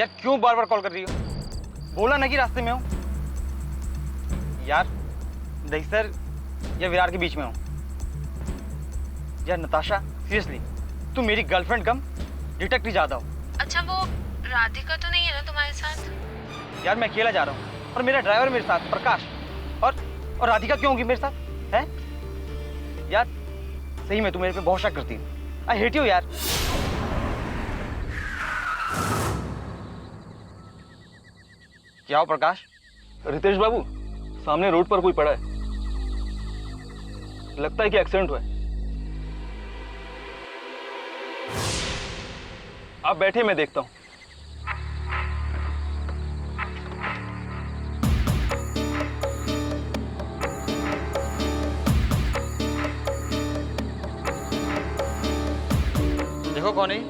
यार क्यों बार बार कॉल कर रही हो? बोला ना कि रास्ते में हूँ। यार दहिसर या विरार के बीच में हूँ। यार नताशा सीरियसली तुम मेरी गर्लफ्रेंड कम डिटेक्टिव ज्यादा हो। अच्छा वो राधिका तो नहीं है ना तुम्हारे साथ? यार मैं अकेला जा रहा हूँ और मेरा ड्राइवर मेरे साथ प्रकाश। और राधिका क्यों होगी मेरे साथ है? यार सही में तुम मेरे पे बहुत शक करती हो। आई हेट यू यार। क्या हो प्रकाश? रितेश बाबू, सामने रोड पर कोई पड़ा है, लगता है कि एक्सीडेंट हुआ है। आप बैठे, मैं देखता हूं। देखो कौन है?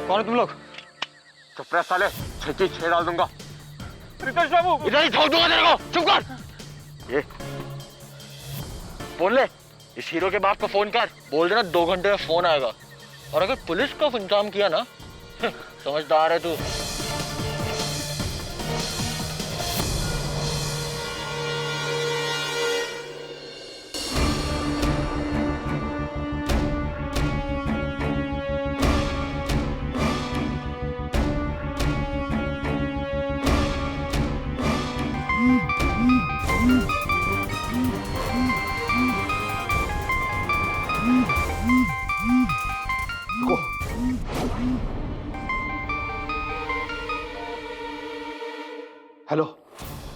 कौन है तुम लोग? चुप रह साले, छेची छेड़ डाल दूंगा। रितेश बाबू इधर ही ठोक दूंगा तेरे को, चुप कर। ये बोल ले, इस हीरो के बाप को फोन कर, बोल देना 2 घंटे में फोन आएगा। और अगर पुलिस को इंतजाम किया ना, समझदार है तू। हेलो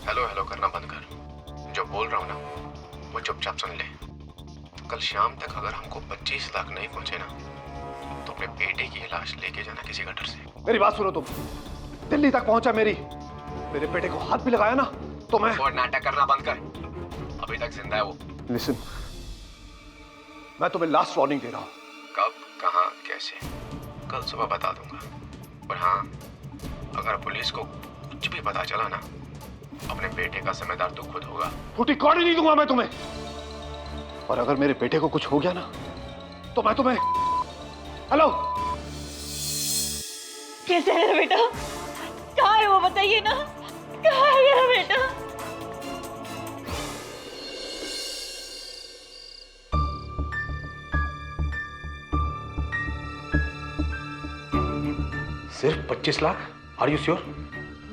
हेलो हेलो करना बंद कर। जो बोल रहा हूँ ना वो चुपचाप सुन ले। कल शाम तक अगर हमको 25 लाख नहीं पहुंचे ना तो अपने बेटे की लाश लेके जाना किसी गटर से। मेरी बात सुनो तुम। दिल्ली तक पहुंचा मेरे बेटे को हाथ भी लगाया ना तो मैं। और नाटक करना बंद कर, अभी तक जिंदा है वो। लिसन, मैं तुम्हें लास्ट वार्निंग दे रहा हूँ। कब, कहाँ, कैसे, कल सुबह बता दूंगा। पर हाँ, अगर पुलिस को कुछ भी पता चला ना, अपने बेटे का जिम्मेदार तू खुद होगा। फूटी कौड़ी नहीं दूंगा मैं तुम्हें। और अगर मेरे बेटे को कुछ हो गया ना तो मैं तुम्हें। हेलो, कैसे है बेटा? कहाँ है वो, बताइए ना, कहाँ है मेरा बेटा? सिर्फ 25 लाख? Are you sure?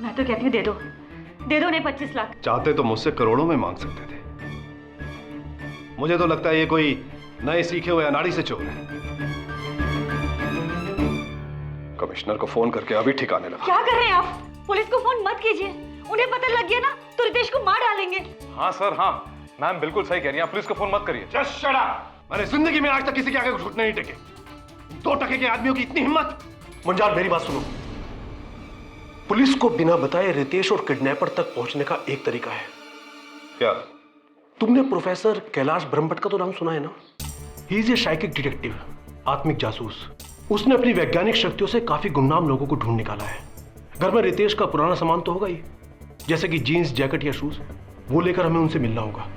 मैं तो कहती हूँ दे दो उन्हें 25 लाख। चाहते तो मुझसे करोड़ों में मांग सकते थे। मुझे तो लगता है ये कोई नए सीखे हुए अनाड़ी से चोर है। कमिश्नर को फोन करके अभी ठिकाने लगा। क्या कर रहे हैं आप? पुलिस को फोन मत कीजिए, उन्हें पता लग गया ना तो रितेश को मार डालेंगे। हाँ सर, हाँ मैम बिल्कुल सही कह रही हैं, पुलिस को फोन मत करिए। Just shut up. मैंने जिंदगी में आज तक किसी के आगे घुटने नहीं टेके। 2 टके के आदमियों की इतनी हिम्मत। मुंजाल मेरी बात सुनो। पुलिस को बिना बताए रितेश और किडनैपर तक पहुंचने का एक तरीका है। क्या? तुमने प्रोफेसर कैलाश ब्रह्मभट्ट का तो नाम सुना है ना? He is a psychic detective, आत्मिक जासूस। उसने अपनी वैज्ञानिक शक्तियों से काफी गुमनाम लोगों को ढूंढ निकाला है। घर में रितेश का पुराना सामान तो होगा ही, जैसे कि जीन्स, जैकेट या शूज। वो लेकर हमें उनसे मिलना होगा।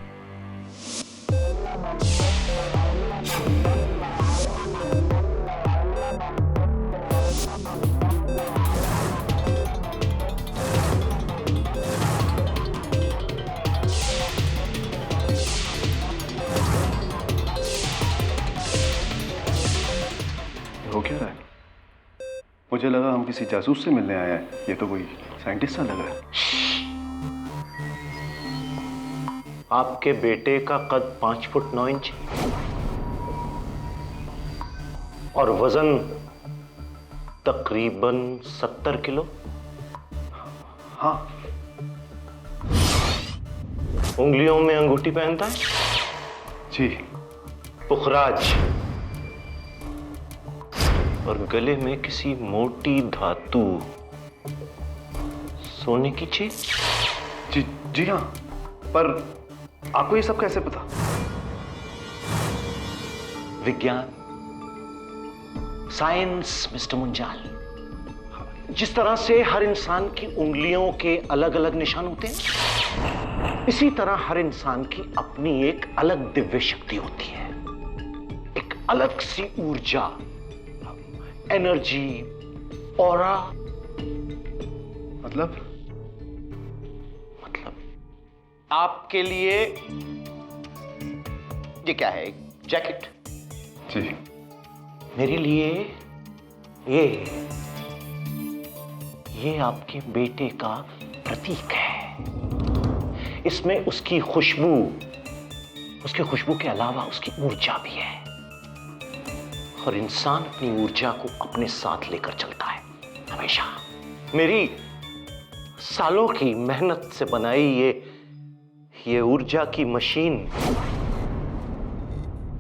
हो क्या रहा है? मुझे लगा हम किसी जासूस से मिलने आए हैं। ये तो कोई साइंटिस्ट सा लग रहा है। आपके बेटे का कद 5 फुट 9 इंच और वजन तकरीबन 70 किलो। हाँ। उंगलियों में अंगूठी पहनता है? जी। पुखराज। और गले में किसी मोटी धातु, सोने की चीज। जी हाँ, पर आपको ये सब कैसे पता? विज्ञान, साइंस मिस्टर मुंजाल। जिस तरह से हर इंसान की उंगलियों के अलग अलग निशान होते हैं, इसी तरह हर इंसान की अपनी एक अलग दिव्य शक्ति होती है, एक अलग सी ऊर्जा, एनर्जी, ऑरा। मतलब आपके लिए ये क्या है, एक जैकेट? जी। मेरे लिए ये आपके बेटे का प्रतीक है। इसमें उसकी खुशबू के अलावा उसकी ऊर्जा भी है, और इंसान अपनी ऊर्जा को अपने साथ लेकर चलता है हमेशा। मेरी सालों की मेहनत से बनाई ये ऊर्जा की मशीन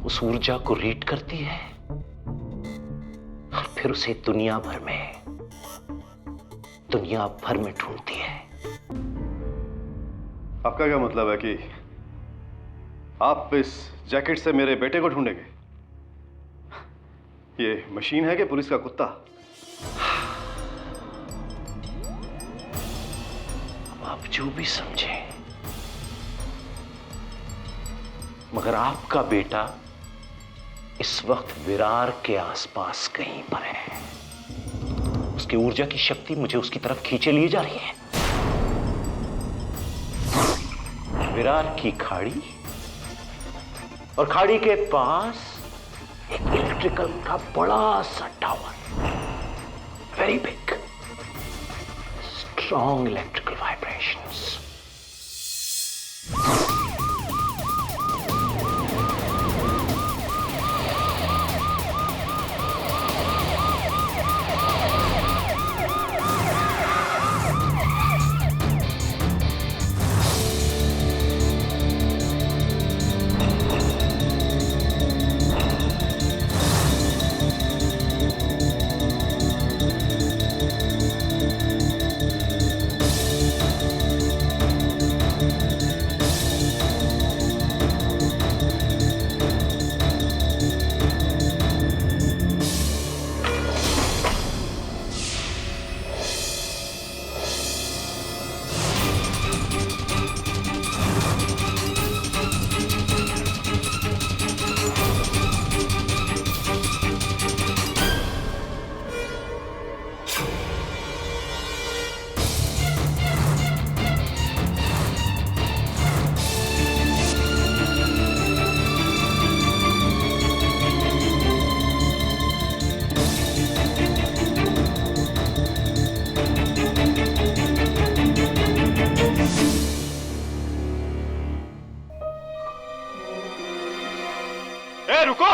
उस ऊर्जा को रीड करती है और फिर उसे दुनिया भर में ढूंढती है। आपका क्या मतलब है कि आप इस जैकेट से मेरे बेटे को ढूंढेंगे? ये मशीन है कि पुलिस का कुत्ता? आप जो भी समझे, मगर आपका बेटा इस वक्त विरार के आसपास कहीं पर है। उसकी ऊर्जा की शक्ति मुझे उसकी तरफ खींचे लिए जा रही है। विरार की खाड़ी, और खाड़ी के पास एक इलेक्ट्रिकल का बड़ा सा tower, very big, strong electrical vibrations. रुको!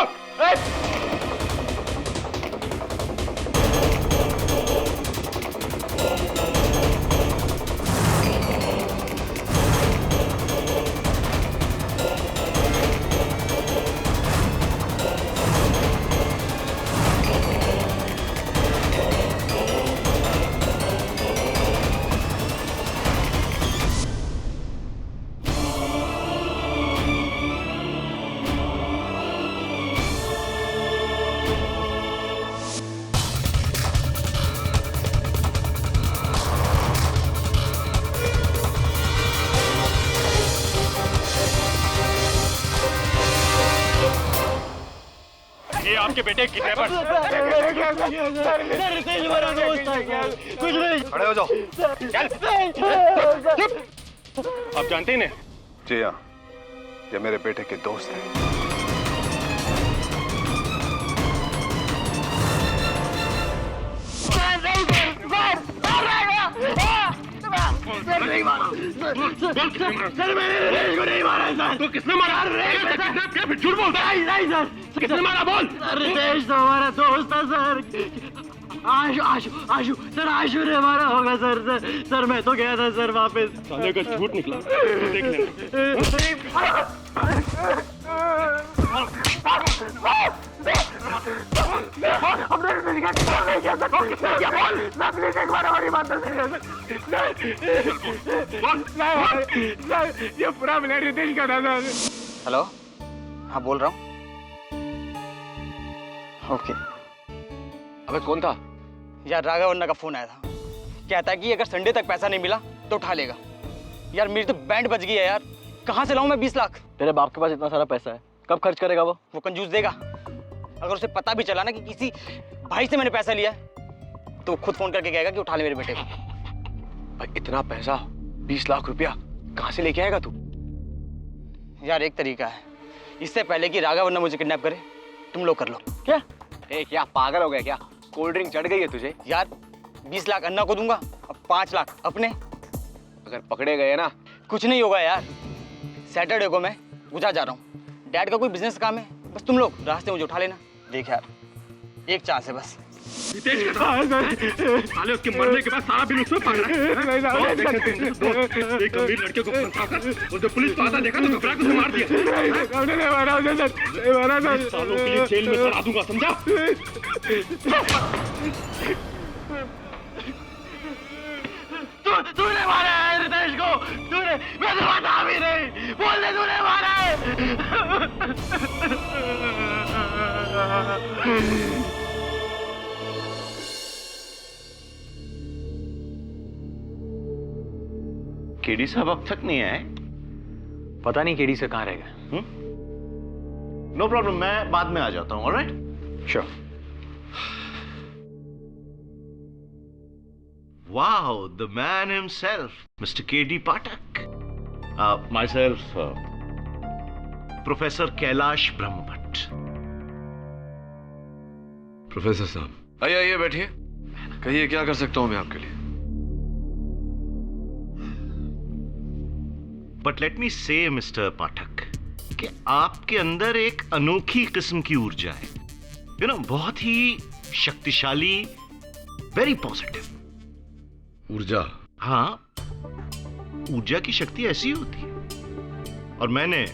आपके बेटे किडनैपर। खड़े हो जाओ। आप जानते हैं इन्हें? जी हाँ, ये मेरे बेटे के दोस्त हैं। तो किसने मारा? फिर झूठ बोलता है। नहीं सर, किसने मारा? बोल। रितेश तो हमारा दोस्त था सर। आशु सर, आशु ने मारा होगा सर। सर मैं तो गया था सर वापस। साले का झूठ निकला। देख लेना। ये पूरा मिला रितेश का था सर। हेलो, हाँ बोल रहा हूँ। ओके। अबे कौन था? यार राघव अन्ना का फोन आया था। कहता है कि अगर संडे तक पैसा नहीं मिला तो उठा लेगा। यार मेरी तो बैंड बज गई है यार, कहाँ से लाऊं मैं 20 लाख? तेरे बाप के पास इतना सारा पैसा है, कब खर्च करेगा वो? वो कंजूस देगा। अगर उसे पता भी चला ना कि किसी भाई से मैंने पैसा लिया है तो वो खुद फोन करके कहेगा कि उठा ले मेरे बेटे को। भाई इतना पैसा, 20 लाख रुपया कहाँ से लेके आएगा तू? यार एक तरीका है, इससे पहले कि राघव वरना मुझे किडनैप करे, तुम लोग कर लो। क्या? क्या पागल हो गया क्या? कोल्ड ड्रिंक चढ़ गई है तुझे? यार 20 लाख अन्ना को दूंगा, अब 5 लाख अपने। अगर पकड़े गए ना, कुछ नहीं होगा यार। सैटरडे को मैं गुजरात जा रहा हूँ, डैड का कोई बिजनेस काम है, बस तुम लोग रास्ते मुझे उठा लेना। देख यार, एक चांस है बस। साले उसके मरने के बाद सारा बिल उसमें पड़ रहा है। एक अमीर लड़के को फंसाकर उसे पुलिस को आता देखा तो घबरा के उसे मार दिया। सालों के लिए जेल में सड़ा दूंगा, समझा? तूने मारा है रितेश को, तूने, मैंने बता भी नहीं, बोल दे तूने मारा है। केडी साहब अब तक नहीं आए? पता नहीं केडी से कहाँ रह गए। नो प्रॉब्लम, मैं बाद में आ जाता हूँ। Alright, sure. Wow, the man himself, mister KD Pathak. Myself professor Kailash Brahmbhatt. Professor साहब आइए आइए बैठिए, कहिए क्या कर सकता हूं मैं आपके लिए। बट लेट मी से मिस्टर पाठक कि आपके अंदर एक अनोखी किस्म की ऊर्जा है, यू नो, बहुत ही शक्तिशाली, वेरी पॉजिटिव ऊर्जा? हाँ, ऊर्जा की शक्ति ऐसी होती है। और मैंने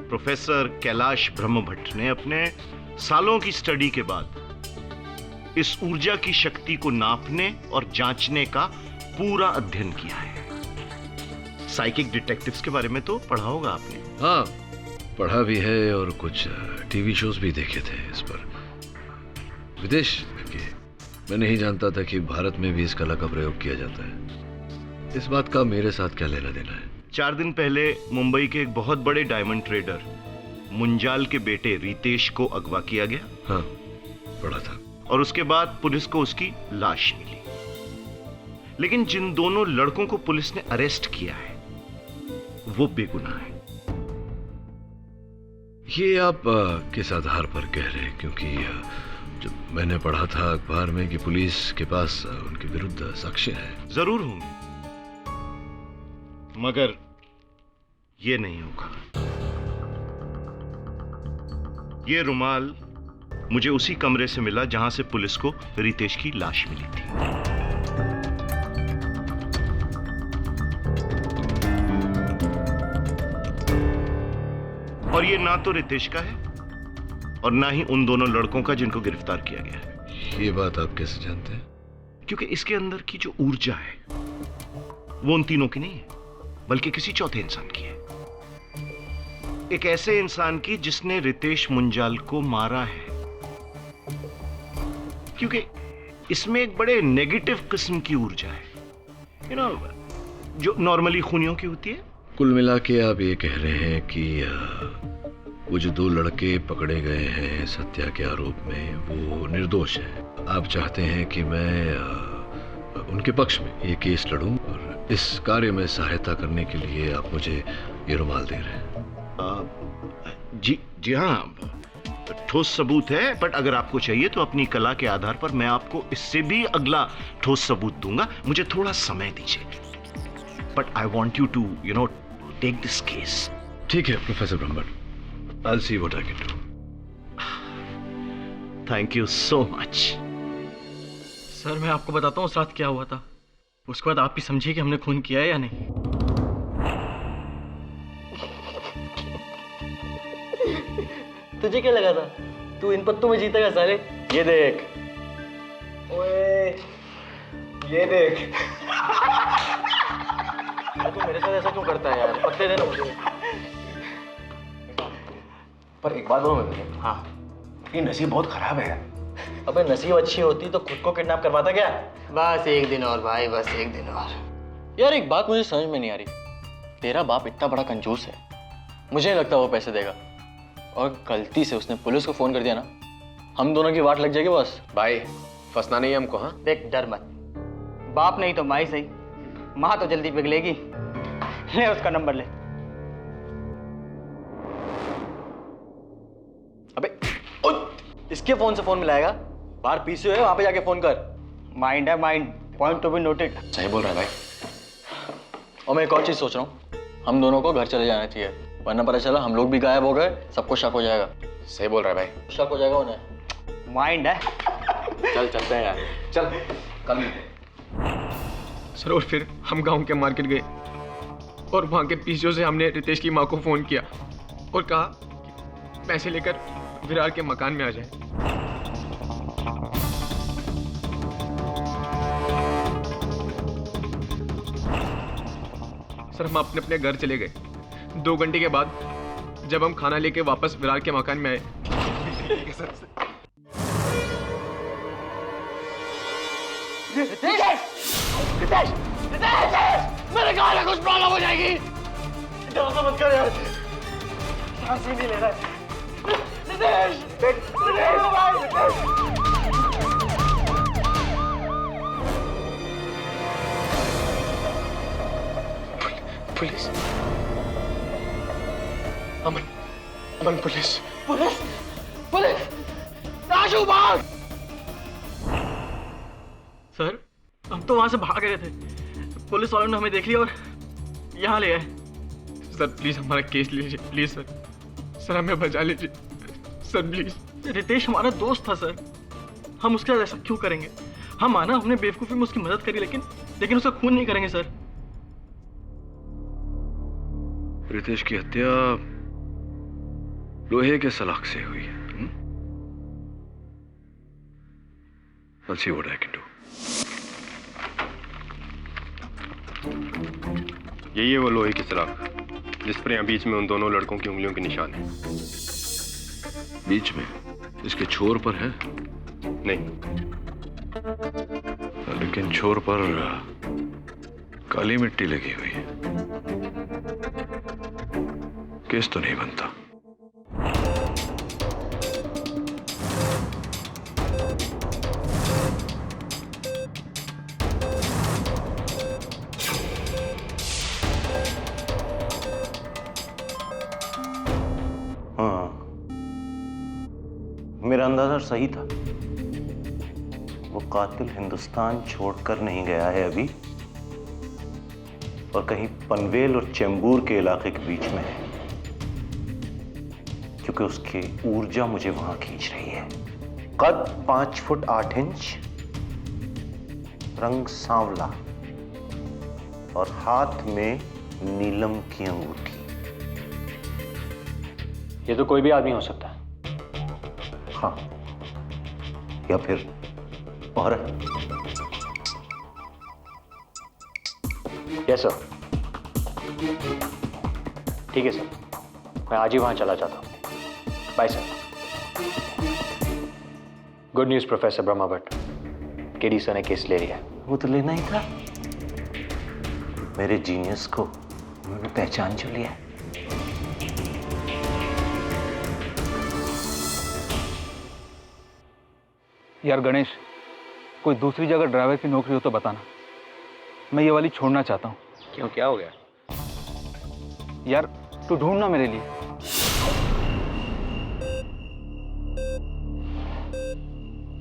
प्रोफेसर कैलाश ब्रह्मभट्ट ने अपने सालों की स्टडी के बाद इस ऊर्जा की शक्ति को नापने और जांचने का पूरा अध्ययन किया है। साइकिक डिटेक्टिव्स के बारे में तो पढ़ा होगा आपने। हाँ, पढ़ा भी है और कुछ टीवी शोज भी देखे थे इस पर। विदेश के मैं नहीं जानता था कि भारत में भी इस कला का प्रयोग किया जाता है। इस बात का मेरे साथ क्या लेना देना है? 4 दिन पहले मुंबई के एक बहुत बड़े डायमंड ट्रेडर मुंजाल के बेटे रितेश को अगवा किया गया। हाँ, पढ़ा था। और उसके बाद पुलिस को उसकी लाश मिली। लेकिन जिन दोनों लड़कों को पुलिस ने अरेस्ट किया है वो बेगुनाह है। ये आप किस आधार पर कह रहे हैं? क्योंकि जब मैंने पढ़ा था अखबार में कि पुलिस के पास उनके विरुद्ध साक्ष्य है। जरूर होंगे, मगर ये नहीं होगा। ये रुमाल मुझे उसी कमरे से मिला जहां से पुलिस को रितेश की लाश मिली थी। और ये ना तो रितेश का है और ना ही उन दोनों लड़कों का जिनको गिरफ्तार किया गया है। ये बात आप कैसे जानते हैं? क्योंकि इसके अंदर की जो ऊर्जा है वो उन तीनों की नहीं है, बल्कि किसी चौथे इंसान की है। एक ऐसे इंसान की जिसने रितेश मुंजाल को मारा है। क्योंकि इसमें एक बड़े नेगेटिव किस्म की ऊर्जा है, यू नो, जो नॉर्मली खूनियों की होती है। कुल मिला के आप ये कह रहे हैं कि वो जो 2 लड़के पकड़े गए हैं हत्या के आरोप में वो निर्दोष हैं। आप चाहते हैं कि मैं उनके पक्ष में ये केस लड़ूं और इस कार्य में सहायता करने के लिए आप मुझे ये रुमाल दे रहे हैं। जी हाँ, ठोस सबूत है। बट अगर आपको चाहिए तो अपनी कला के आधार पर मैं आपको इससे भी अगला ठोस सबूत दूंगा। मुझे थोड़ा समय दीजिए। But I want you to, you know, take this case. ठीक है professor Brahmbhatt, I'll see what I can do. Thank you so much. Sir मैं आपको बताता हूँ उस रात क्या हुआ था, उसके बाद आप भी समझिए कि हमने खून किया है या नहीं। तुझे क्या लगा था तू इन पत्तों में जीतेगा साले? ये देख, ओए ये देख। तू मेरे साथ ऐसा क्यों करता है यार? पत्ते देना मुझे। पर एक बात बोलूं मैं तुझे, हाँ, ये नसीब बहुत खराब है। अबे नसीब अच्छी होती तो खुद को किडनैप करवाता क्या? बस एक दिन और भाई, बस एक दिन और। यार एक बात मुझे समझ में नहीं आ रही, तेरा बाप इतना बड़ा कंजूस है, मुझे नहीं लगता वो पैसे देगा। और गलती से उसने पुलिस को फोन कर दिया ना, हम दोनों की वाट लग जाएगी बस। भाई फंसना नहीं है हमको। हाँ देख डर मत, बाप नहीं तो माँ सही, माँ तो जल्दी पिघलेगी। ले उसका नंबर ले। अबे इसके फोन से फोन मिलाएगा? बाहर पीसीओ है, वहां पे जाके फोन कर। माइंड है mind, point to be noted. सही बोल रहा है भाई। और मैं एक और चीज सोच रहा हूँ, हम दोनों को घर चले जाना चाहिए, वरना पता चला हम लोग भी गायब हो गए, सबको शक हो जाएगा। सही बोल रहा है भाई। शक हो जाएगा उन्हें। माइंड है। चल चलते हैं यार, चल कल मिलते हैं। सर और फिर हम गांव के मार्केट गए और वहां के पीसीओ से हमने रितेश की माँ को फोन किया और कहा कि पैसे लेकर विरार के मकान में आ जाए। सर हम अपने अपने घर चले गए। 2 घंटे के बाद जब हम खाना लेके वापस विरार के मकान में आए, मेरे गाल में कुछ प्रॉब्लम हो जाएगी। मत कर यार, सांस भी नहीं ले रहा है। पुलिस, अमन, अमन पुलिस, पुलिस, पुलिस, राजू भाग। सर हम तो वहां से भाग रहे थे, पुलिस वालों ने हमें देख लिया और यहाँ ले आए। सर प्लीज हमारा केस लीजिए, प्लीज सर, सर हमें बचा लीजिए सर प्लीज। रितेश हमारा दोस्त था सर, हम उसके साथ ऐसा क्यों करेंगे? हम माना हमने बेवकूफ़ी में उसकी मदद करी, लेकिन उसका खून नहीं करेंगे सर। रितेश की हत्या लोहे के सलाख से हुई है। I'll see what I can do. यही है वो लोहे की सलाख जिस पर यहाँ बीच में उन दोनों लड़कों की उंगलियों के निशान हैं। बीच में इसके छोर पर है? नहीं, लेकिन छोर पर काली मिट्टी लगी हुई है, केस तो नहीं बनता। हाँ, मेरा अंदाजा सही था। वो कातिल हिंदुस्तान छोड़कर नहीं गया है अभी, और कहीं पनवेल और चेंबूर के इलाके के बीच में है, क्योंकि उसकी ऊर्जा मुझे वहां खींच रही है। कद 5 फुट 8 इंच, रंग सांवला और हाथ में नीलम की अंगूठी। ये तो कोई भी आदमी हो सकता है। हाँ, या फिर औरत। Yes sir. ठीक है सर, मैं आज ही वहां चला जाता हूं। Bye sir. Good news professor Brahma Bhatt, KD sir ने केस ले लिया। वो तो लेना ही था, मेरे जीनियस को उन्होंने पहचान जो लिया। यार गणेश, कोई दूसरी जगह ड्राइवर की नौकरी हो तो बताना, मैं ये वाली छोड़ना चाहता हूँ। क्यों, क्या हो गया? यार तू ढूंढना मेरे लिए।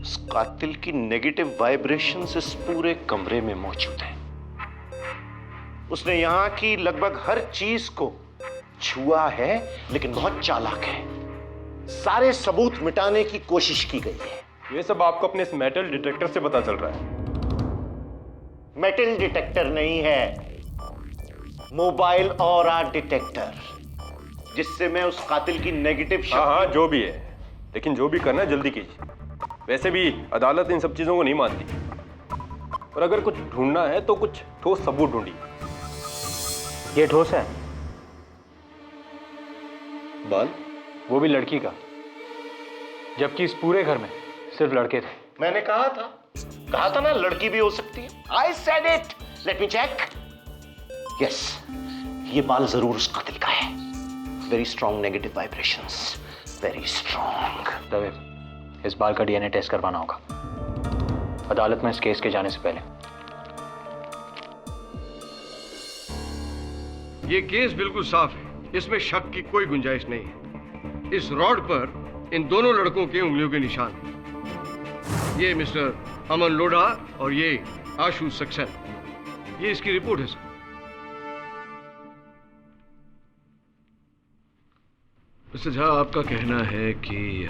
उस कातिल की नेगेटिव वाइब्रेशंस इस पूरे कमरे में मौजूद है। उसने यहां की लगभग हर चीज को छुआ है, लेकिन बहुत चालाक है। सारे सबूत मिटाने की कोशिश की गई है। ये सब आपको अपने इस मेटल डिटेक्टर से पता चल रहा है। मेटल डिटेक्टर नहीं है, मोबाइल ऑरा डिटेक्टर, जिससे मैं उस कातिल की नेगेटिव हाँ, जो भी है, लेकिन जो भी करना है जल्दी कीजिए। वैसे भी अदालत इन सब चीजों को नहीं मानती, और अगर कुछ ढूंढना है तो कुछ ठोस सबूत ढूंढिए। ये ठोस है। बाल? वो भी लड़की का, जबकि इस पूरे घर में सिर्फ लड़के थे। मैंने कहा था ना लड़की भी हो सकती है। I said it. Let me check. Yes, ये बाल जरूर उस कातिल का है। Very strong negative vibrations, very strong. Dave, इस बाल का डीएनए टेस्ट करवाना होगा अदालत में इस केस के जाने से पहले। ये केस बिल्कुल साफ है, इसमें शक की कोई गुंजाइश नहीं है। इस रॉड पर इन दोनों लड़कों के उंगलियों के निशान हैं। ये मिस्टर अमन लोढ़ा और ये आशु सक्सेना। ये इसकी रिपोर्ट है सर। मिस्टर झा, आपका कहना है कि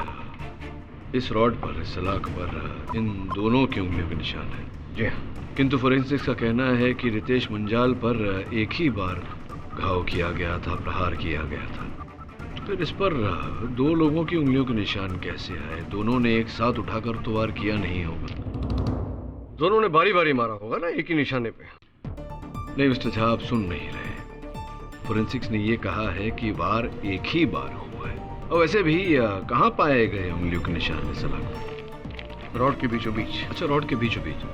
इस रॉड पर, इस सलाख पर इन दोनों की उंगलियों के निशान हैं। जी हाँ। किंतु फोरेंसिक्स का कहना है कि रितेश मुंजाल पर एक ही बार घाव किया गया था, प्रहार किया गया था। तो फिर इस पर दो लोगों की उंगलियों के निशान कैसे आए? दोनों ने एक साथ उठाकर तो वार किया नहीं होगा। दोनों ने बारी बारी मारा होगा ना एक ही निशाने पे। नहीं मिस्टर झा, आप सुन नहीं रहे। फोरेंसिक्स ने ये कहा है कि वार एक ही बार हुआ है। और वैसे भी कहाँ पाए गए उंगलियों के निशान इस सलाख? रॉड के बीचों बीच। अच्छा, रॉड के बीचों बीच।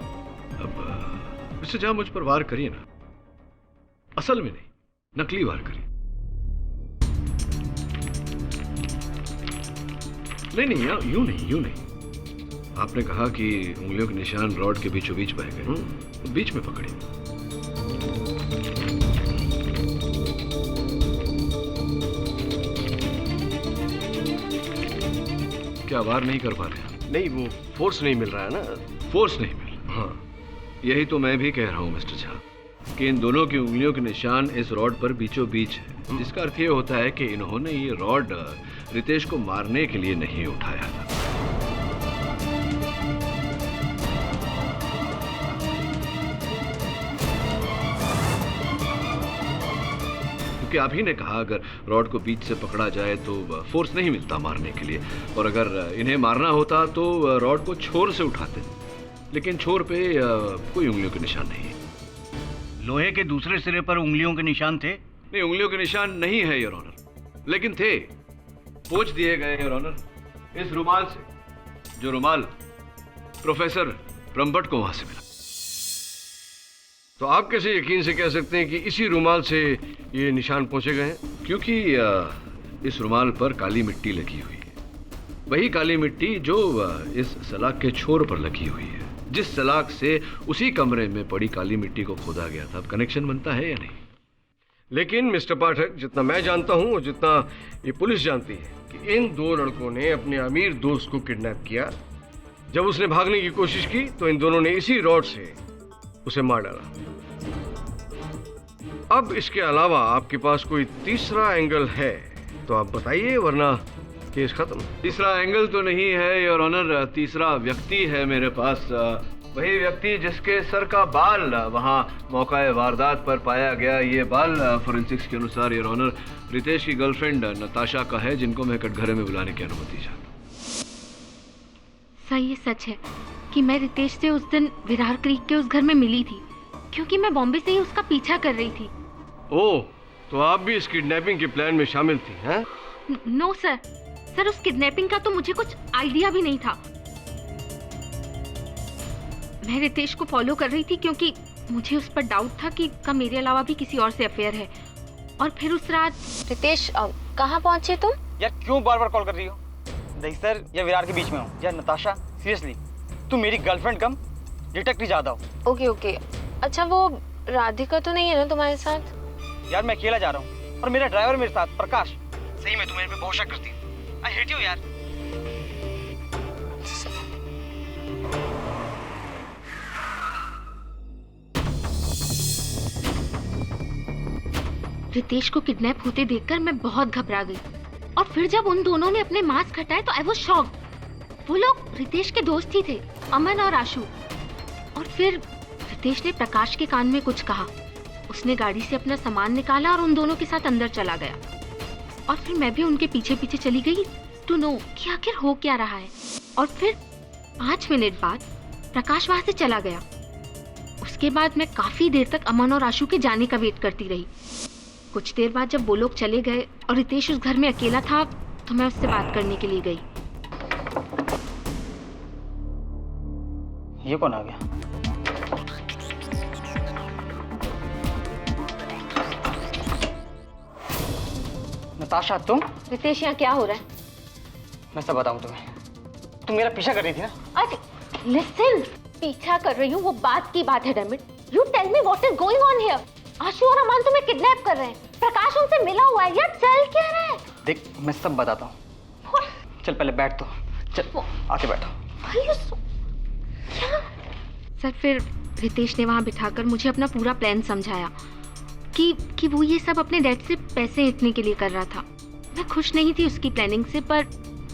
अब मिस्टर झा, मुझ पर वार करिए ना, असल में नहीं, नकली वार करिए। नहीं, यूं नहीं। आपने कहा कि उंगलियों के निशान रॉड के बीचों बीच पाए गए, तो बीच में पकड़िए। क्या वार नहीं कर पा रहे? नहीं, वो फोर्स नहीं मिल रहा है ना। फोर्स नहीं मिल रहा? हाँ, यही तो मैं भी कह रहा हूँ मिस्टर झा कि इन दोनों की उंगलियों के निशान इस रॉड पर बीचों बीच है, जिसका अर्थ ये होता है कि इन्होंने ये रॉड रितेश को मारने के लिए नहीं उठाया था। क्योंकि आप ही ने कहा अगर रॉड को बीच से पकड़ा जाए तो फोर्स नहीं मिलता मारने के लिए, और अगर इन्हें मारना होता तो रॉड को छोर से उठाते, लेकिन छोर पे कोई उंगलियों के निशान नहीं है। लोहे के दूसरे सिरे पर उंगलियों के निशान थे? नहीं, उंगलियों के निशान नहीं है योर ऑनर, लेकिन थे, पोंछ दिए गए योर ऑनर, इस रुमाल से, जो रुमाल प्रोफेसर ब्रह्मभट्ट को वहां से मिला। तो आप कैसे यकीन से कह सकते हैं कि इसी रुमाल से ये निशान पहुंचे गए हैं? क्योंकि इस रुमाल पर काली मिट्टी लगी हुई है, वही काली मिट्टी जो इस सलाख के छोर पर लगी हुई है, जिस सलाख से उसी कमरे में पड़ी काली मिट्टी को खोदा गया था। अब कनेक्शन बनता है या नहीं? लेकिन मिस्टर पाठक, जितना मैं जानता हूं और जितना ये पुलिस जानती है कि इन दो लड़कों ने अपने अमीर दोस्त को किडनैप किया। जब उसने भागने की कोशिश की तो इन दोनों ने इसी रॉड से उसे मार डाला। अब इसके अलावा आपके पास कोई तीसरा एंगल है तो आप बताइए, वरना केस खत्म। तीसरा एंगल तो नहीं है योर ऑनर, तीसरा व्यक्ति है मेरे पास। वही व्यक्ति जिसके सर का बाल वहां मौका वारदात पर पाया गया। ये बाल फोरेंसिक्स के अनुसार योर ऑनर रितेश की गर्लफ्रेंड नताशा का है, जिनको मैं कटघरे में बुलाने की अनुमति चाहता हूँ। सर, ये सच है कि मैं रितेश से उस दिन विरार क्रीक के उस घर में मिली थी, क्योंकि मैं बॉम्बे से ही उसका पीछा कर रही थी। ओह, तो आप भी इस किडनैपिंग के प्लान में शामिल थी, हैं? नो सर, उस किडनैपिंग का तो मुझे कुछ आइडिया भी नहीं था। मैं रितेश को फॉलो कर रही थी क्योंकि मुझे उस पर डाउट था कि का मेरे अलावा भी किसी और से अफेयर है। और फिर उस रात रितेश, कहाँ पहुंचे तुम? यार क्यों बार बार कॉल कर रही हो? दहिसर या विरार के बीच में हो। यार नताशा, सीरियसली तुम मेरी गर्लफ्रेंड कम डिटेक्टिव ज्यादा हो। ओके। अच्छा, वो राधिका तो नहीं है ना तुम्हारे साथ? यार मैं अकेला जा रहा हूँ और मेरा ड्राइवर मेरे साथ प्रकाश। सही में तुम मेरे पे बहुत शक करती हो। आई हेट यू यार। रितेश को किडनैप होते देखकर मैं बहुत घबरा गई, और फिर जब उन दोनों ने अपने मास्क हटाए तो आई वाज शॉक्ड। वो लोग रितेश के दोस्त ही थे, अमन और आशु। और फिर रितेश ने प्रकाश के कान में कुछ कहा। उसने गाड़ी से अपना सामान निकाला और उन दोनों के साथ अंदर चला गया। और फिर मैं भी उनके पीछे पीछे चली गई टू नो कि आखिर हो क्या रहा है। और फिर 5 मिनट बाद प्रकाश वहां से चला गया। उसके बाद मैं काफी देर तक अमन और आशु के जाने का वेट करती रही। कुछ देर बाद जब वो लोग चले गए और रितेश उस घर में अकेला था, तो मैं उससे बात करने के लिए गई। ये कौन आ गया? नताशा तुम? रितेश, यहाँ क्या हो रहा है? मैं सब बताऊं तुम्हें। तुम मेरा पीछा कर रही थी ना? अरे लिसन, पीछा कर रही हूँ वो बात की बात है damn it. You tell me what is going on here. Ashu और अमान तुम्हें किडनैप कर रहे हैं। प्रकाश उनसे मिला हुआ है यार, चल क्या रहा है? देख मैं सब बताता हूँ। चल पहले बैठ तो। चल आके बैठो। क्या? सर फिर रितेश ने वहाँ बिठाकर मुझे अपना पूरा प्लान समझाया कि वो ये सब अपने डैड से पैसे ऐंठने के लिए कर रहा था। मैं खुश नहीं थी उसकी प्लानिंग से, पर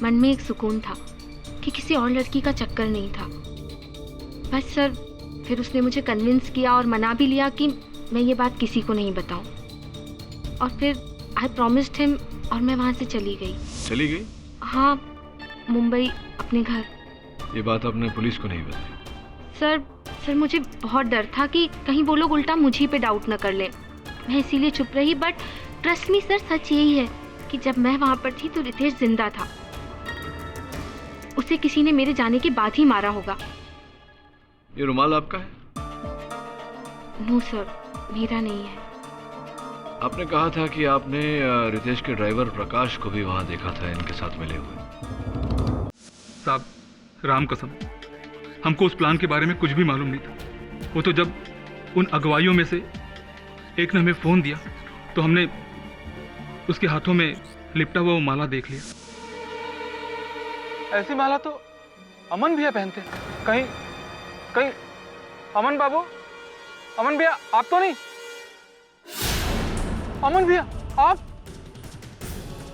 मन में एक सुकून था कि किसी और लड़की का चक्कर नहीं था। बस सर फिर उसने मुझे कन्विंस किया और मना भी लिया कि मैं ये बात किसी को नहीं बताऊं। और फिर आई प्रॉमिस्ड हिम और मैं वहाँ से चली गई। चली गई? हाँ, मुंबई अपने घर। ये बात आपने पुलिस को नहीं बताई? सर मुझे बहुत डर था कि कहीं वो लोग उल्टा मुझी पे डाउट न कर लें। मैं इसीलिए चुप रही, बट ट्रस्ट मी सर, सच यही है कि जब मैं वहाँ पर थी तो रितेश जिंदा था। उसे किसी ने मेरे जाने के बाद ही मारा होगा। ये रुमाल आपका है? नो सर, मेरा नहीं है। आपने कहा था कि आपने रितेश के ड्राइवर प्रकाश को भी वहाँ देखा था इनके साथ मिले हुए। साहब राम कसम, हमको उस प्लान के बारे में कुछ भी मालूम नहीं था। वो तो जब उन अगुवाइयों में से एक ने हमें फ़ोन दिया तो हमने उसके हाथों में लिपटा हुआ वो माला देख लिया। ऐसी माला तो अमन भैया पहनते। कहीं कहीं अमन बाबू, अमन भैया आप तो नहीं? अमन भैया आप?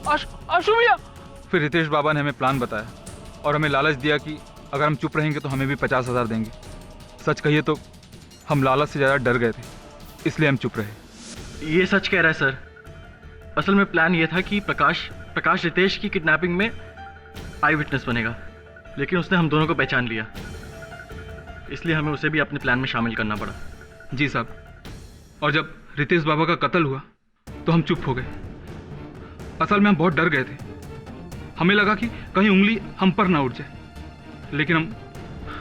आशु भैया? फिर रितेश बाबा ने हमें प्लान बताया और हमें लालच दिया कि अगर हम चुप रहेंगे तो हमें भी 50,000 देंगे। सच कहिए तो हम लालच से ज़्यादा डर गए थे, इसलिए हम चुप रहे। ये सच कह रहा है सर। असल में प्लान ये था कि प्रकाश रितेश की किडनैपिंग में आई विटनेस बनेगा, लेकिन उसने हम दोनों को पहचान लिया, इसलिए हमें उसे भी अपने प्लान में शामिल करना पड़ा। जी साहब, और जब रितेश बाबा का कत्ल हुआ तो हम चुप हो गए। असल में हम बहुत डर गए थे। हमें लगा कि कहीं उंगली हम पर ना उठ जाए, लेकिन हम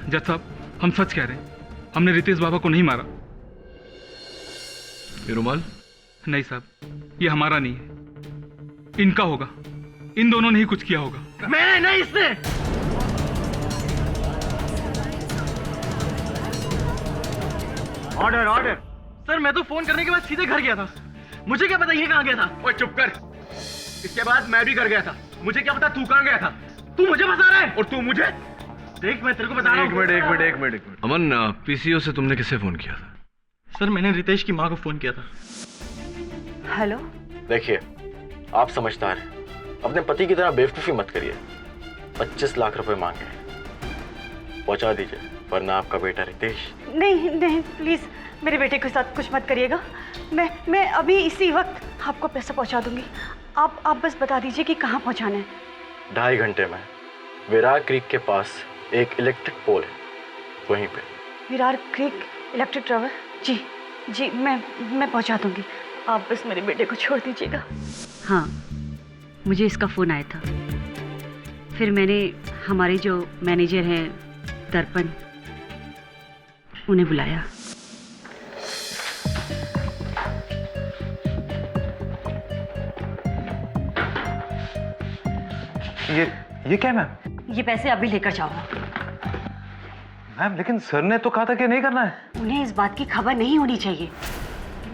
जज साहब, हम सच कह रहे हैं, हमने रितेश बाबा को नहीं मारा। ये रुमाल? नहीं साहब, ये हमारा नहीं है, इनका होगा। इन दोनों ने ही कुछ किया होगा। मैंने नहीं, इसने। Order order. सर मैं तो फोन करने के बाद सीधे घर गया था, मुझे क्या पता ये कहाँ गया था। ओए चुप कर। इसके बाद मैं भी घर गया था, मुझे क्या पता तू कहाँ गया था। तू मुझे बता रहा है और तू मुझे। देख मैं तेरे को बता रहा हूँ। एक मिनट। अमन, पीसीओ से तुमने किसे फोन किया था? सर मैंने रितेश की माँ को फोन किया था। हेलो। देखिए आप समझदार हैं, अपने पति की तरह बेवकूफ़ी मत करिए। 25 लाख रुपए मांगे, पहुंचा दीजिए, वरना आपका बेटा रितेश। नहीं नहीं प्लीज, मेरे बेटे के साथ कुछ मत करिएगा। मैं अभी इसी वक्त आपको पैसा पहुंचा दूंगी। आप बस बता दीजिए कि कहाँ पहुंचाना है। 2.5 घंटे में विरार क्रीक के पास एक इलेक्ट्रिक पोल है, वहीं पे। Virar creek electric tower? जी मैं पहुंचा दूंगी। आप बस मेरे बेटे को छोड़ दीजिएगा। हाँ, मुझे इसका फ़ोन आया था, फिर मैंने हमारे जो मैनेजर हैं दर्पण, उन्हें बुलाया। ये क्या मैम? ये पैसे अभी लेकर जाओ। मैम लेकिन सर ने तो कहा था कि नहीं करना है। उन्हें इस बात की खबर नहीं होनी चाहिए।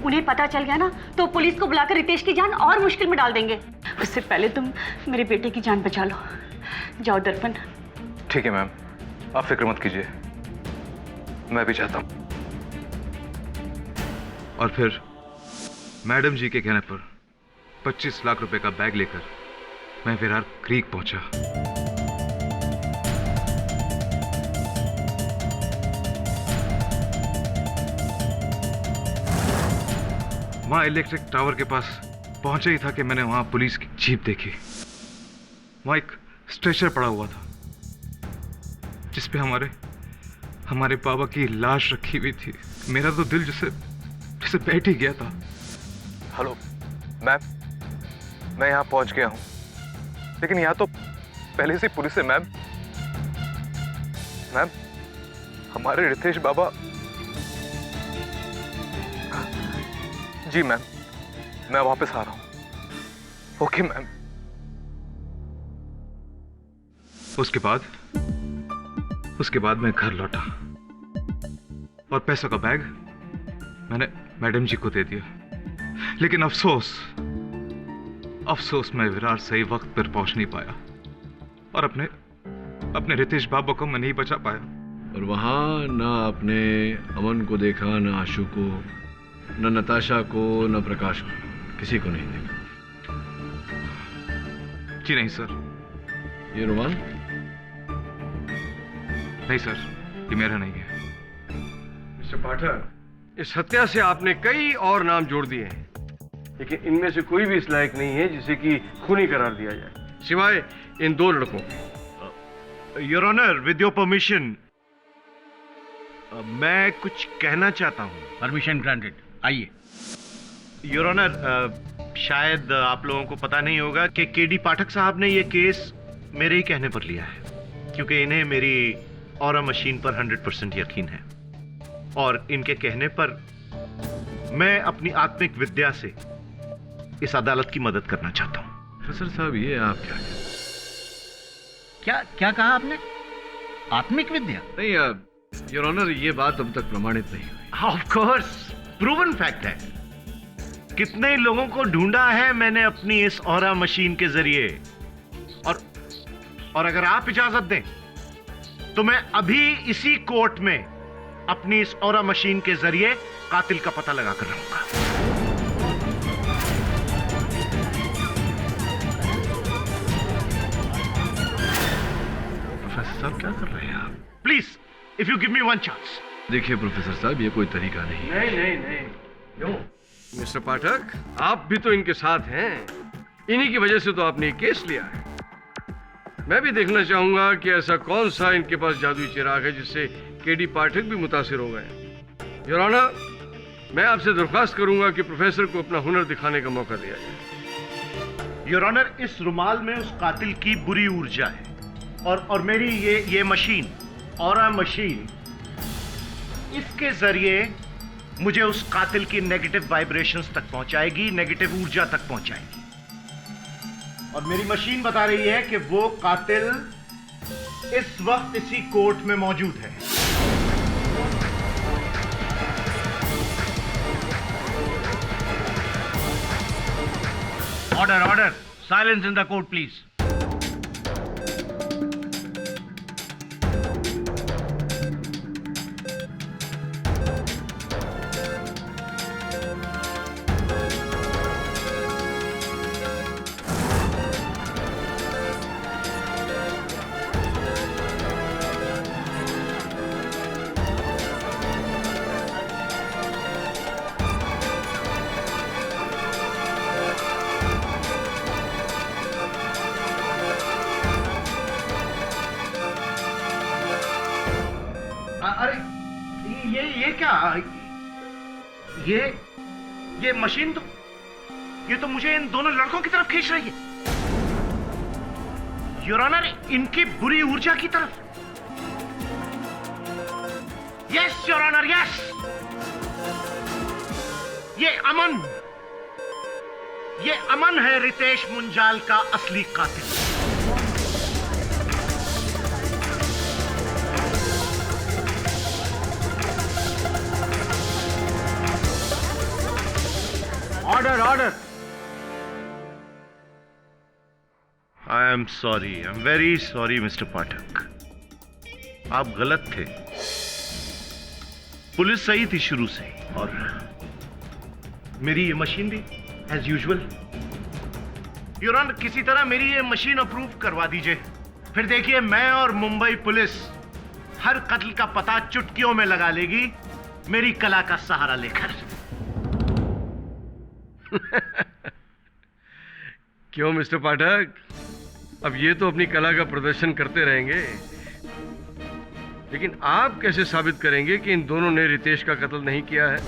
उन्हें पता चल गया ना तो पुलिस को बुलाकर रितेश की जान और मुश्किल में डाल देंगे। उससे पहले तुम मेरे बेटे की जान बचा लो। जाओ दर्पण। ठीक है मैम, आप फिक्र मत कीजिए, मैं भी चाहता हूँ। और फिर मैडम जी के कहने पर 25 लाख रुपए का बैग लेकर मैं विरार क्रीक पहुंचा। वहां इलेक्ट्रिक टावर के पास पहुंचा ही था कि मैंने वहां पुलिस की जीप देखी। वहां एक स्ट्रेचर पड़ा हुआ था जिसपे हमारे बाबा की लाश रखी हुई थी। मेरा तो दिल जैसे बैठ ही गया था। हेलो मैम, मैं यहाँ पहुँच गया हूँ, लेकिन यहाँ तो पहले से पुलिस है मैम। हमारे रितेश बाबा। जी मैम, मैं वापस आ रहा हूं। Okay ma'am. उसके बाद मैं घर लौटा और पैसों का बैग मैंने मैडम जी को दे दिया। लेकिन अफसोस मैं विरार सही वक्त पर पहुंच नहीं पाया और अपने रितेश बाबा को मैं नहीं बचा पाया। और वहां ना आपने अमन को देखा, ना आशु को, ना नताशा को, ना प्रकाश को, किसी को नहीं देखा। जी नहीं सर। ये रुमाल? नहीं सर, ये मेरा नहीं है। मिस्टर पाठक, इस हत्या से आपने कई और नाम जोड़ दिए हैं, लेकिन इनमें से कोई भी इस लायक नहीं है जिसे कि खूनी करार दिया जाए, सिवाय इन 2 लड़कों के। Your honour, with your permission, मैं कुछ कहना चाहता हूं। परमिशन ग्रांटेड, आइए। योर ऑनर, शायद आप लोगों को पता नहीं होगा कि केडी पाठक साहब ने यह केस मेरे ही कहने पर लिया है, क्योंकि इन्हें मेरी ऑरा मशीन पर 100% यकीन है और इनके कहने पर मैं अपनी आत्मिक विद्या से इस अदालत की मदद करना चाहता हूं। प्रोफेसर साहब, ये आप क्या कहा आपने? आत्मिक विद्या? नहीं योर ऑनर, ये बात अब तक प्रमाणित नहीं हुई। ऑफ कोर्स, प्रूवन फैक्ट है। कितने लोगों को ढूंढा है मैंने अपनी इस ऑरा मशीन के जरिए, और अगर आप इजाजत दें तो मैं अभी इसी कोर्ट में अपनी इस ऑरा मशीन के जरिए कातिल का पता लगा कर रहूंगा। प्रोफेसर साहब, क्या कर रहे हैं आप? Please, if you give me 1 chance. देखिए प्रोफेसर साहब, ये कोई तरीका नहीं है। नहीं। क्यों? मिस्टर पाठक, आप भी तो इनके साथ हैं, इन्हीं की वजह से तो आपने केस लिया है। मैं भी देखना चाहूंगा कि ऐसा कौन सा इनके पास जादुई चिराग है जिससे केडी पाठक भी मुतासिर हो गए। योर ऑनर, मैं आपसे दरख्वास्त करूंगा कि प्रोफेसर को अपना हुनर दिखाने का मौका दिया जाए। योर ऑनर, इस रुमाल में उस कातिल की बुरी ऊर्जा है और मेरी ये मशीन, ऑरा मशीन, इसके जरिए मुझे उस कातिल की नेगेटिव वाइब्रेशंस तक पहुंचाएगी, नेगेटिव ऊर्जा तक पहुंचाएगी। और मेरी मशीन बता रही है कि वो कातिल इस वक्त इसी कोर्ट में मौजूद है। Order, silence in the court please. अरे ये क्या? ये मशीन तो मुझे इन दोनों लड़कों की तरफ खींच रही है। योर ऑनर, इनकी बुरी ऊर्जा की तरफ। Yes your honour, yes. ये अमन है रितेश मुंजाल का असली कातिल। Order. I am sorry, I am very sorry mister Pathak, आप गलत थे। पुलिस सही थी शुरू से और मेरी ये मशीन भी एज यूजुअल। योर ऑनर, किसी तरह मेरी ये मशीन अप्रूव करवा दीजिए, फिर देखिए मैं और मुंबई पुलिस हर कत्ल का पता चुटकियों में लगा लेगी, मेरी कला का सहारा लेकर। क्यों मिस्टर पाठक, अब ये तो अपनी कला का प्रदर्शन करते रहेंगे, लेकिन आप कैसे साबित करेंगे कि इन दोनों ने रितेश का कत्ल नहीं किया है?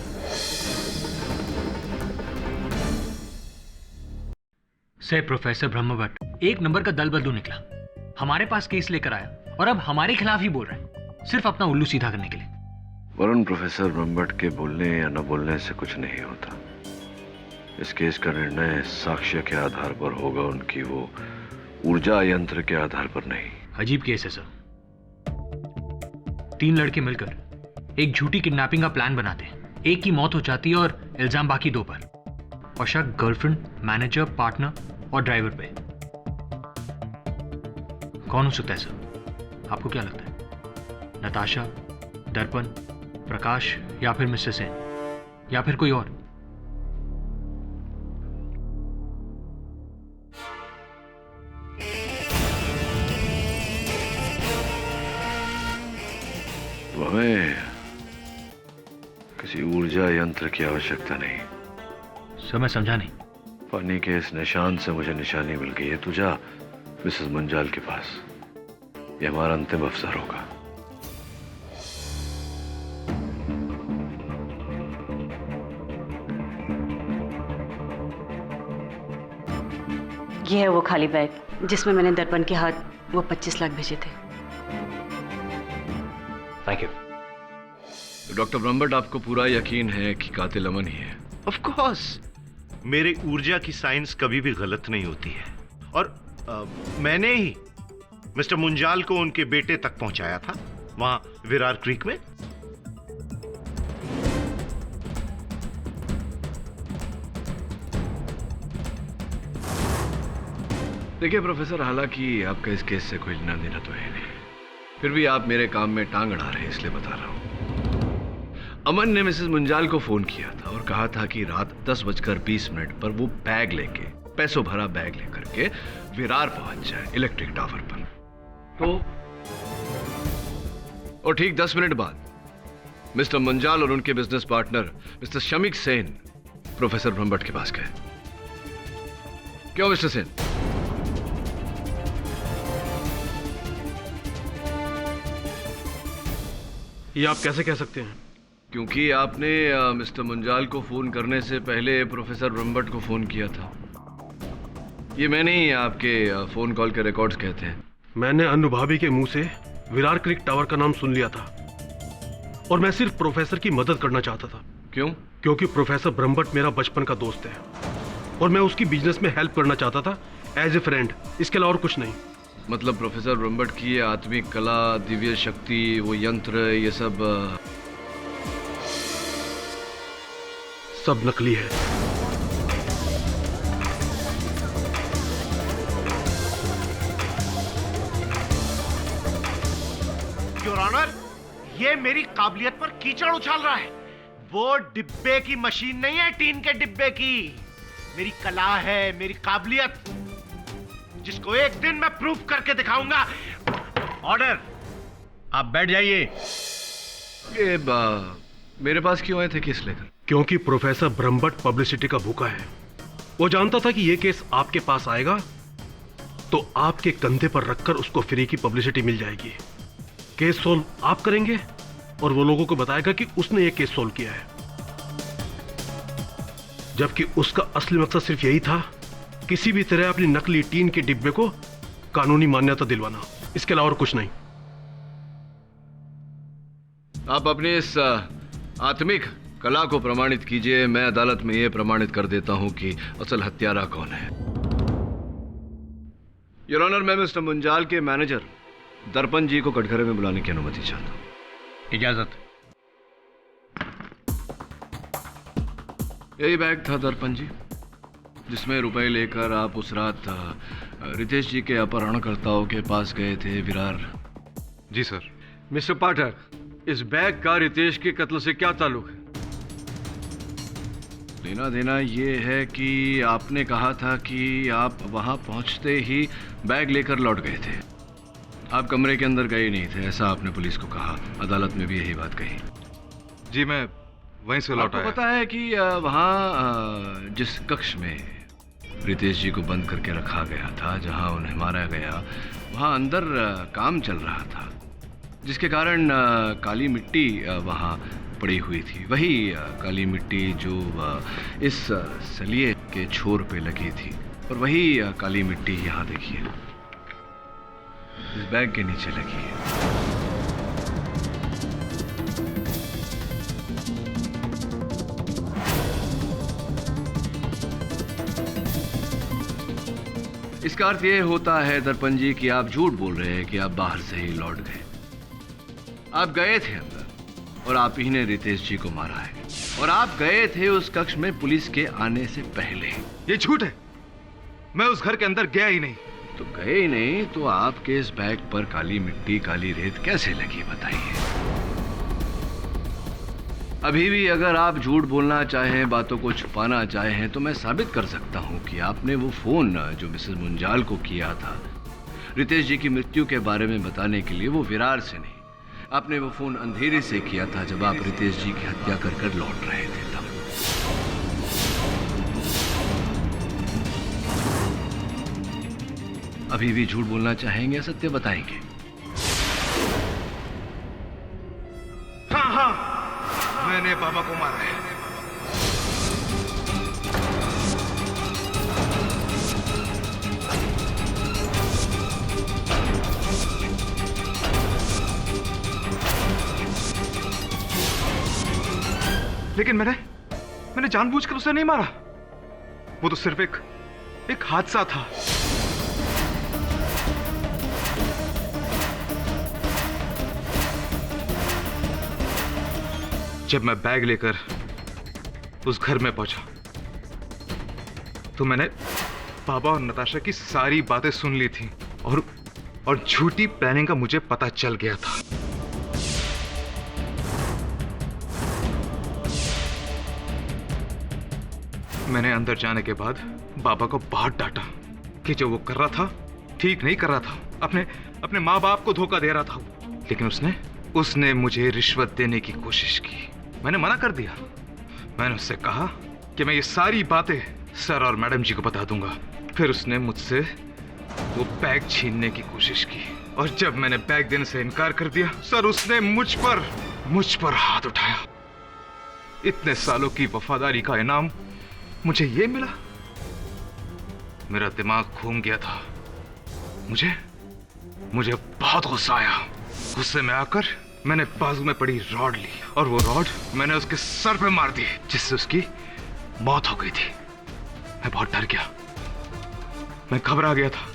से प्रोफेसर ब्रह्मभट्ट एक नंबर का दल बदलू निकला, हमारे पास केस लेकर आया और अब हमारे खिलाफ ही बोल रहे हैं। सिर्फ अपना उल्लू सीधा करने के लिए। वरुण, प्रोफेसर ब्रह्मभट्ट के बोलने या न बोलने से कुछ नहीं होता। इस केस का निर्णय साक्ष्य के आधार पर होगा, उनकी वो ऊर्जा यंत्र के आधार पर नहीं। अजीब केस है सर। 3 लड़के मिलकर एक झूठी किडनैपिंग का प्लान बनाते हैं, एक की मौत हो जाती है और इल्जाम बाकी 2 पर, और शक गर्लफ्रेंड, मैनेजर, पार्टनर और ड्राइवर पे। कौन हो सकता है सर? आपको क्या लगता है? नताशा, दर्पण, प्रकाश या फिर मिस्टर सेन या फिर कोई और? हमें किसी ऊर्जा यंत्र की आवश्यकता नहीं। सर मैं समझा नहीं। पानी के इस निशान से मुझे निशानी मिल गई है। तू जा मिसेस मुंजाल के पास, ये हमारा अंतिम अवसर होगा। ये है वो खाली बैग जिसमें मैंने दर्पण के हाथ वो 25 लाख भेजे थे। Thank you. डॉक्टर ब्रह्मभट्ट, आपको पूरा यकीन है कि कातिल अमन ही है? ऑफ कोर्स, मेरे ऊर्जा की साइंस कभी भी गलत नहीं होती है, और मैंने ही मिस्टर मुंजाल को उनके बेटे तक पहुंचाया था वहां विरार क्रीक में। देखिए प्रोफेसर, हालांकि आपका इस केस से कोई लेना देना तो है नहीं, फिर भी आप मेरे काम में टांग अड़ा रहे हैं, इसलिए बता रहा हूं। अमन ने मिसेस मुंजाल को फोन किया था और कहा था कि रात 10:20 पर वो बैग लेके, पैसों भरा बैग लेकर के विरार पहुंच जाए इलेक्ट्रिक टावर पर। तो और ठीक 10 मिनट बाद मिस्टर मुंजाल और उनके business partner mister Shamik Sen professor Brahmbhatt के पास गए। क्यों मिस्टर सेन? ये आप कैसे कह सकते हैं? क्योंकि आपने मिस्टर मुंजाल को फोन करने से पहले प्रोफेसर ब्रह्मभट्ट को फोन किया था। ये मैंने ही आपके फोन कॉल के रिकॉर्ड्स कहते हैं। मैंने अनुभवी के मुंह से विरार क्रीक टावर का नाम सुन लिया था, और मैं सिर्फ प्रोफेसर की मदद करना चाहता था। क्यों? क्योंकि प्रोफेसर ब्रह्मभट्ट मेरा बचपन का दोस्त है और मैं उसकी बिजनेस में हेल्प करना चाहता था एज ए फ्रेंड, इसके अलावा और कुछ नहीं। मतलब प्रोफेसर ब्रह्मभट्ट की ये आत्मिक कला, दिव्य शक्ति, वो यंत्र, ये सब नकली है। योर ऑनर, ये मेरी काबिलियत पर कीचड़ उछाल रहा है। वो डिब्बे की मशीन नहीं है, टीन के डिब्बे की। मेरी कला है, मेरी काबिलियत, जिसको एक दिन मैं प्रूफ करके दिखाऊंगा। ऑर्डर, आप बैठ जाइए। ये मेरे पास क्यों आए थे केस लेकर? क्योंकि प्रोफेसर ब्रह्मभट्ट पब्लिसिटी का भूखा है। वो जानता था कि ये केस आपके पास आएगा तो आपके कंधे पर रखकर उसको फ्री की पब्लिसिटी मिल जाएगी। केस सोल्व आप करेंगे और वो लोगों को बताएगा कि उसने ये केस सोल्व किया है, जबकि उसका असली मकसद सिर्फ यही था, किसी भी तरह अपनी नकली टीन के डिब्बे को कानूनी मान्यता दिलवाना, इसके अलावा और कुछ नहीं। आप अपने इस आत्मिक कला को प्रमाणित कीजिए। मैं अदालत में यह प्रमाणित कर देता हूं कि असल हत्यारा कौन है। योर ऑनर, मैं मिस्टर मुंजाल के मैनेजर दर्पण जी को कटघरे में बुलाने की अनुमति चाहता हूं। इजाजत। यही बैग था दर्पण जी, जिसमें रुपए लेकर आप उस रात रितेश जी के अपहरणकर्ताओं के पास गए थे विरार। जी सर। मिस्टर पाठक, इस बैग का रितेश के कत्ल से क्या ताल्लुक है? लेना देना ये है कि आपने कहा था कि आप वहां पहुंचते ही बैग लेकर लौट गए थे। आप कमरे के अंदर गए नहीं थे, ऐसा आपने पुलिस को कहा। अदालत में भी यही बात कही। जी, मैं वहीं से लौटा। आपको पता है कि वहां जिस कक्ष में रितेश जी को बंद करके रखा गया था, जहां उन्हें मारा गया, वहां अंदर काम चल रहा था, जिसके कारण काली मिट्टी वहां पड़ी हुई थी। वही काली मिट्टी जो इस सलिए के छोर पे लगी थी, और वही काली मिट्टी यहाँ देखिए इस बैग के नीचे लगी है। इसका अर्थ यह होता है दर्पण जी कि आप झूठ बोल रहे हैं कि आप बाहर से ही लौट गए। आप गए थे अंदर और आप ही ने रितेश जी को मारा है, और आप गए थे उस कक्ष में पुलिस के आने से पहले। ये झूठ है, मैं उस घर के अंदर गया ही नहीं। तो गए ही नहीं तो आपके इस बैग पर काली मिट्टी काली रेत कैसे लगी बताइए। अभी भी अगर आप झूठ बोलना चाहें, बातों को छुपाना चाहें, तो मैं साबित कर सकता हूं कि आपने वो फोन जो मिसेस मुंजाल को किया था रितेश जी की मृत्यु के बारे में बताने के लिए, वो विरार से नहीं, आपने वो फोन अंधेरे से किया था जब आप रितेश जी की हत्या कर लौट रहे थे तब। अभी भी झूठ बोलना चाहेंगे या सत्य बताएंगे? हाँ, मैंने बाबा को मारा है। लेकिन मैंने जानबूझकर उसे नहीं मारा। वो तो सिर्फ एक हादसा था। जब मैं बैग लेकर उस घर में पहुंचा तो मैंने बाबा और नताशा की सारी बातें सुन ली थी और झूठी प्लानिंग का मुझे पता चल गया था। मैंने अंदर जाने के बाद बाबा को बहुत डांटा कि जो वो कर रहा था ठीक नहीं कर रहा था, अपने माँ बाप को धोखा दे रहा था। लेकिन उसने मुझे रिश्वत देने की कोशिश की। मैंने मना कर दिया। मैंने उससे कहा कि मैं ये सारी बातें सर और मैडम जी को बता दूंगा। फिर उसने मुझसे वो बैग छीनने की कोशिश की, और जब मैंने बैग देने से इनकार कर दिया, सर उसने मुझ पर हाथ उठाया। इतने सालों की वफादारी का इनाम मुझे ये मिला। मेरा दिमाग घूम गया था। मुझे बहुत गुस्सा आया। गुस्से में आकर मैंने बाजू में पड़ी रॉड ली, और वो रॉड मैंने उसके सर पे मार दी, जिससे उसकी मौत हो गई थी। मैं बहुत डर गया, मैं घबरा गया था।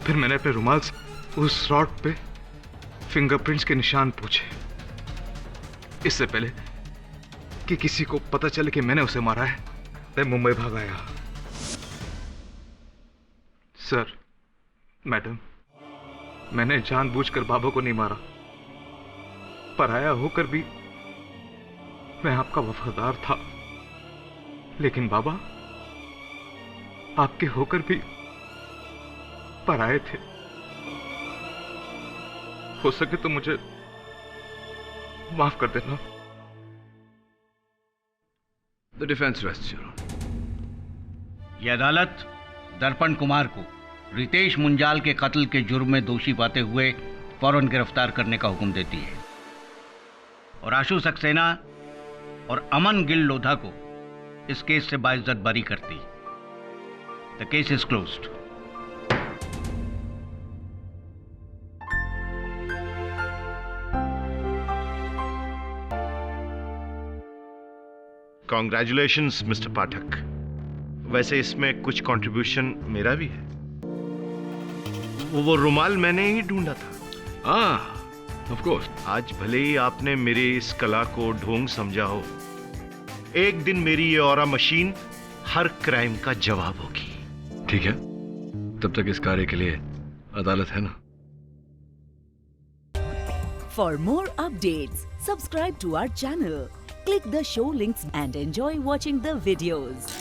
फिर मैंने अपने रुमाल से उस रॉड पे फिंगरप्रिंट्स के निशान पूछे, इससे पहले कि किसी को पता चले कि मैंने उसे मारा है। मैं मुंबई भाग आया। सर, मैडम, मैंने जानबूझकर बाबा को नहीं मारा। पराया होकर भी मैं आपका वफादार था, लेकिन बाबा आपके होकर भी पराए थे। हो सके तो मुझे माफ कर देना। The defense rests, Your Honor. ये अदालत दर्पण कुमार को रितेश मुंजाल के कत्ल के जुर्म में दोषी पाते हुए फौरन गिरफ्तार करने का हुक्म देती है, और आशु सक्सेना और अमन गिल लोधा को इस केस से बाइज्जत बरी करती। The case is closed. Congratulations mister Pathak. वैसे इसमें कुछ कंट्रीब्यूशन मेरा भी है। वो रुमाल मैंने ही ढूंढा था। Of course. आज भले ही आपने मेरी इस कला को ढोंग समझा हो, एक दिन मेरी ये ऑरा मशीन हर क्राइम का जवाब होगी। ठीक है, तब तक इस कार्य के लिए अदालत है ना। For more updates, subscribe to our channel, click the show links and enjoy watching the videos.